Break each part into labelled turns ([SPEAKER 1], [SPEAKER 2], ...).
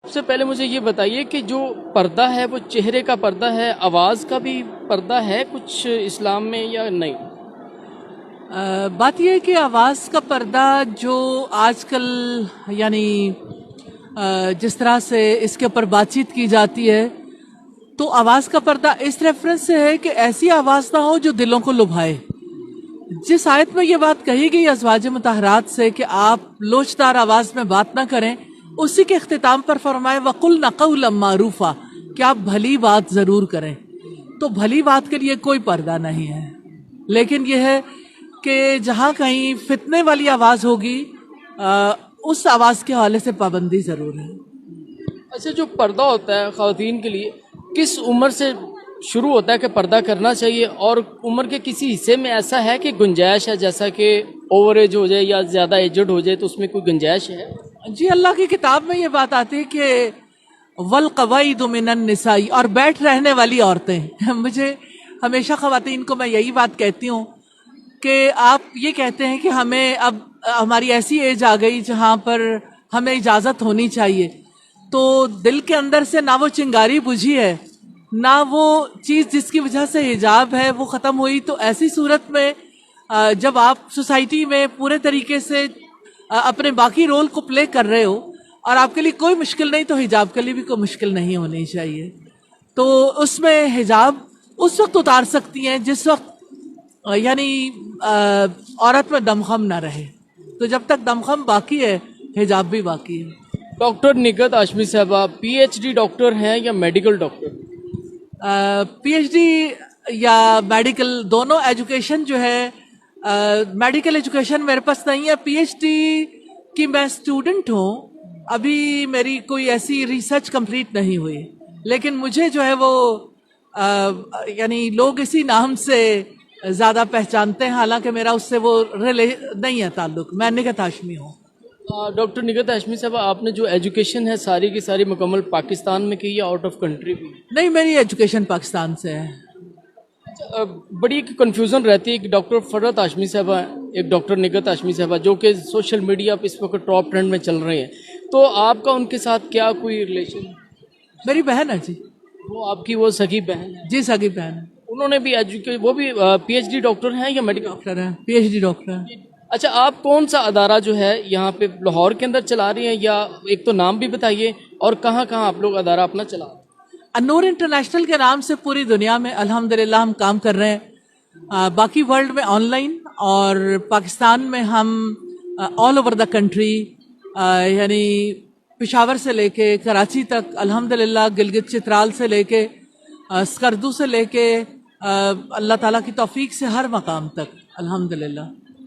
[SPEAKER 1] سب سے پہلے مجھے یہ بتائیے کہ جو پردہ ہے وہ چہرے کا پردہ ہے، آواز کا بھی پردہ ہے کچھ اسلام میں یا نہیں؟
[SPEAKER 2] بات یہ ہے کہ آواز کا پردہ جو آج کل یعنی جس طرح سے اس کے اوپر بات چیت کی جاتی ہے تو آواز کا پردہ اس ریفرنس سے ہے کہ ایسی آواز نہ ہو جو دلوں کو لبھائے. جس آیت میں یہ بات کہی گئی ازواج مطہرات سے کہ آپ لوچدار آواز میں بات نہ کریں، اسی کے اختتام پر فرمائے وَقُلْنَ قَوْلًا مَعْرُوفًا کہ آپ بھلی بات ضرور کریں. تو بھلی بات کے لیے کوئی پردہ نہیں ہے، لیکن یہ ہے کہ جہاں کہیں فتنے والی آواز ہوگی اس آواز کے حوالے سے پابندی ضرور ہے.
[SPEAKER 1] اچھا، جو پردہ ہوتا ہے خواتین کے لیے کس عمر سے شروع ہوتا ہے کہ پردہ کرنا چاہیے، اور عمر کے کسی حصے میں ایسا ہے کہ گنجائش ہے، جیسا کہ اوور ایج ہو جائے یا زیادہ ایجڈ ہو جائے تو اس میں کوئی گنجائش ہے؟
[SPEAKER 2] جی، اللہ کی کتاب میں یہ بات آتی ہے کہ والقواعد من النساء اور بیٹھ رہنے والی عورتیں. مجھے ہمیشہ خواتین کو میں یہی بات کہتی ہوں کہ آپ یہ کہتے ہیں کہ ہمیں اب ہماری ایسی ایج آ گئی جہاں پر ہمیں اجازت ہونی چاہیے، تو دل کے اندر سے نہ وہ چنگاری بجھی ہے نہ وہ چیز جس کی وجہ سے حجاب ہے وہ ختم ہوئی. تو ایسی صورت میں جب آپ سوسائٹی میں پورے طریقے سے اپنے باقی رول کو پلے کر رہے ہو اور آپ کے لیے کوئی مشکل نہیں، تو حجاب کے لیے بھی کوئی مشکل نہیں ہونی چاہیے. تو اس میں حجاب اس وقت اتار سکتی ہیں جس وقت یعنی عورت میں دمخم نہ رہے. تو جب تک دمخم باقی ہے حجاب بھی باقی ہے.
[SPEAKER 1] ڈاکٹر نگہت ہاشمی صاحبہ پی ایچ ڈی ڈاکٹر ہیں یا medical doctor?
[SPEAKER 2] P H D یا میڈیکل دونوں ایجوکیشن جو ہے، میڈیکل ایجوکیشن میرے پاس نہیں ہے. پی ایچ ڈی کی میں اسٹوڈنٹ ہوں، ابھی میری کوئی ایسی ریسرچ کمپلیٹ نہیں ہوئی، لیکن مجھے جو ہے وہ یعنی لوگ اسی نام سے زیادہ پہچانتے ہیں، حالانکہ میرا اس سے وہ نہیں ہے تعلق. میں نگہت ہاشمی ہوں.
[SPEAKER 1] ڈاکٹر نگہت ہاشمی صاحب، آپ نے جو ایجوکیشن ہے ساری کی ساری مکمل پاکستان میں کی یا آؤٹ آف کنٹری بھی؟
[SPEAKER 2] نہیں، میری ایجوکیشن پاکستان سے ہے.
[SPEAKER 1] بڑی ایک کنفیوژن رہتی ہے. ایک ڈاکٹر فرحت ہاشمی صاحبہ، ایک ڈاکٹر نگہت ہاشمی صاحبہ، جو کہ سوشل میڈیا پہ اس وقت ٹاپ ٹرینڈ میں چل رہے ہیں، تو آپ کا ان کے ساتھ کیا کوئی ریلیشن؟
[SPEAKER 2] میری بہن ہے جی.
[SPEAKER 1] وہ آپ کی وہ سگی بہن ہے؟
[SPEAKER 2] جی، سگی بہن ہے.
[SPEAKER 1] انہوں نے بھی وہ بھی پی ایچ ڈی ڈاکٹر ہیں یا میڈیکل؟
[SPEAKER 2] ڈاکٹر ہیں، پی ایچ ڈی ڈاکٹر ہیں.
[SPEAKER 1] اچھا، آپ کون سا ادارہ جو ہے یہاں پہ لاہور کے اندر چلا رہی ہیں، یا ایک تو نام بھی بتائیے اور کہاں کہاں آپ لوگ ادارہ اپنا چلا رہے ہیں؟
[SPEAKER 2] النور انٹرنیشنل کے نام سے پوری دنیا میں الحمدللہ ہم کام کر رہے ہیں. باقی ورلڈ میں آن لائن، اور پاکستان میں ہم آل اوور دا کنٹری، یعنی پشاور سے لے کے کراچی تک الحمدللہ، گلگت چترال سے لے کے اسکردو سے لے کے اللہ تعالیٰ کی توفیق سے ہر مقام تک الحمدللہ.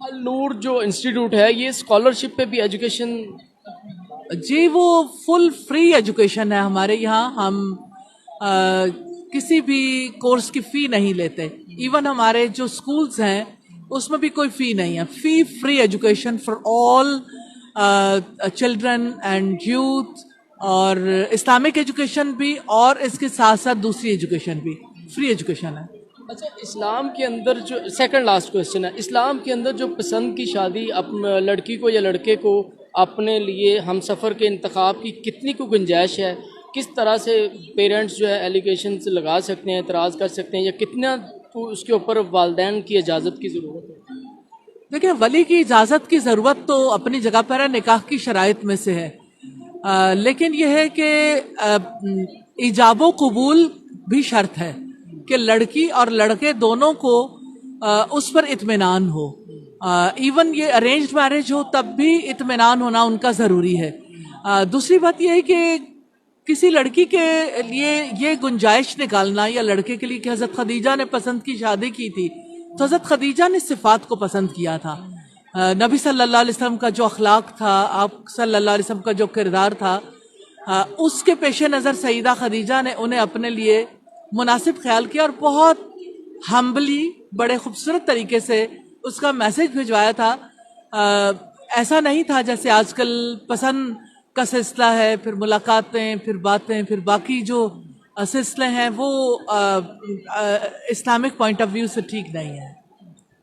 [SPEAKER 1] النور جو انسٹیٹیوٹ ہے یہ اسکالرشپ پہ بھی ایجوکیشن؟
[SPEAKER 2] جی، وہ فل فری ایجوکیشن ہے ہمارے یہاں. ہم کسی بھی کورس کی فی نہیں لیتے. ایون ہمارے جو سکولز ہیں اس میں بھی کوئی فی نہیں ہے. Free education for all children and youth, اور اسلامک ایجوکیشن بھی، اور اس کے ساتھ ساتھ دوسری ایجوکیشن بھی فری ایجوکیشن ہے.
[SPEAKER 1] اچھا، اسلام کے اندر جو سیکنڈ لاسٹ کوشچن ہے، اسلام کے اندر جو پسند کی شادی لڑکی کو یا لڑکے کو اپنے لیے ہم سفر کے انتخاب کی کتنی کو گنجائش ہے؟ کس طرح سے پیرنٹس جو ہے ایلیگیشنز لگا سکتے ہیں، اعتراض کر سکتے ہیں، یا کتنا تو اس کے اوپر والدین کی اجازت کی ضرورت ہے؟
[SPEAKER 2] دیکھیں، ولی کی اجازت کی ضرورت تو اپنی جگہ پر ہے، نکاح کی شرائط میں سے ہے. لیکن یہ ہے کہ ایجاب و قبول بھی شرط ہے کہ لڑکی اور لڑکے دونوں کو اس پر اطمینان ہو. ایون یہ ارینجڈ میرج ہو تب بھی اطمینان ہونا ان کا ضروری ہے. دوسری بات یہ ہے کہ کسی لڑکی کے لیے یہ گنجائش نکالنا، یا لڑکے کے لیے کہ حضرت خدیجہ نے پسند کی شادی کی تھی، تو حضرت خدیجہ نے صفات کو پسند کیا تھا. نبی صلی اللہ علیہ وسلم کا جو اخلاق تھا، آپ صلی اللہ علیہ وسلم کا جو کردار تھا، اس کے پیش نظر سیدہ خدیجہ نے انہیں اپنے لیے مناسب خیال کیا، اور بہت ہمبلی، بڑے خوبصورت طریقے سے اس کا میسج بھجوایا تھا. ایسا نہیں تھا جیسے آج کل پسند کا سلسلہ ہے، پھر ملاقاتیں، پھر باتیں، پھر باقی جو سلسلے ہیں وہ اسلامک پوائنٹ آف ویو سے ٹھیک نہیں ہے.